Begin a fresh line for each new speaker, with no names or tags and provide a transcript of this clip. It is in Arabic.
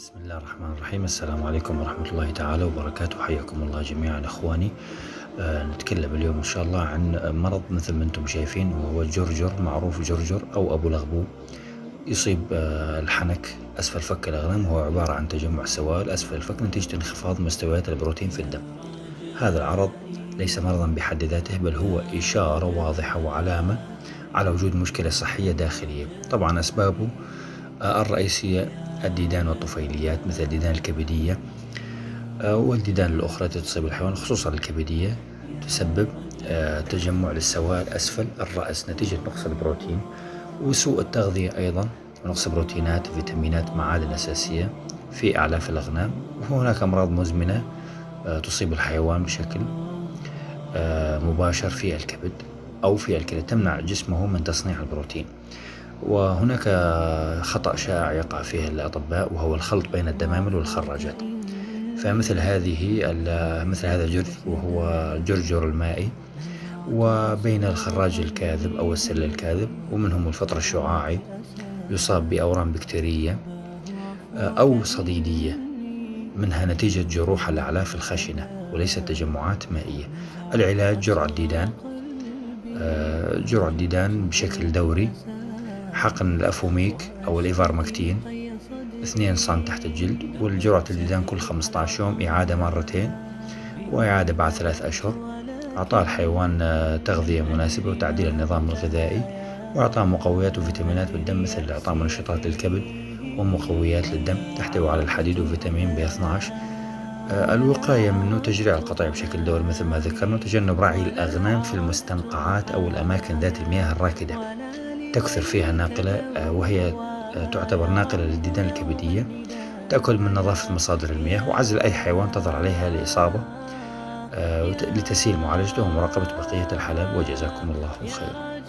بسم الله الرحمن الرحيم. السلام عليكم ورحمة الله تعالى وبركاته. حياكم الله جميعا إخواني. نتكلم اليوم إن شاء الله عن مرض مثل ما أنتم شايفين، وهو الجرجر، معروف جرجر أو أبو الأغبوب. يصيب الحنك أسفل فك الأغنام، وهو عبارة عن تجمع سوائل أسفل الفك نتيجة انخفاض مستويات البروتين في الدم. هذا العرض ليس مرضا بحد ذاته، بل هو إشارة واضحة وعلامة على وجود مشكلة صحية داخلية. طبعا أسبابه الرئيسية الديدان والطفيليات، مثل الديدان الكبدية والديدان الأخرى التي تصيب الحيوان، خصوصا الكبدية، تسبب تجمع للسوائل أسفل الرأس نتيجة نقص البروتين، وسوء التغذية أيضا، نقص بروتينات، فيتامينات، معادن أساسية في أعلاف الأغنام. وهناك أمراض مزمنة تصيب الحيوان بشكل مباشر في الكبد أو في الكلى، تمنع جسمه من تصنيع البروتين. وهناك خطأ شائع يقع فيه الأطباء، وهو الخلط بين الدمامل والخراجات. فمثل مثل هذا الجرج، وهو الجرجر المائي، وبين الخراج الكاذب أو السل الكاذب، ومنهم الفطر الشعاعي يصاب بأورام بكتيرية أو صديدية، منها نتيجة جروح الأعلاف الخشنة وليست تجمعات مائية. العلاج جرعة الديدان بشكل دوري، حقن الأفوميك أو الإيفارمكتين 2 سم تحت الجلد، والجرعة الديدان كل 15 يوم، إعادة مرتين، وإعادة بعد 3 أشهر. إعطاء الحيوان تغذية مناسبة وتعديل النظام الغذائي، وإعطاء مقويات وفيتامينات بالدم، مثل إعطاء منشطات للكبد ومقويات للدم تحتوي على الحديد وفيتامين B12. الوقاية منه تجريع القطيع بشكل دوري مثل ما ذكرنا، وتجنب رعي الأغنام في المستنقعات أو الأماكن ذات المياه الراكدة تكثر فيها الناقلة، وهي تعتبر ناقلة للديدان الكبدية. تأكل من نظافة مصادر المياه، وعزل أي حيوان تظهر عليها الإصابة لتسهيل معالجته ومراقبة بقية الحالات. وجزاكم الله خيرا.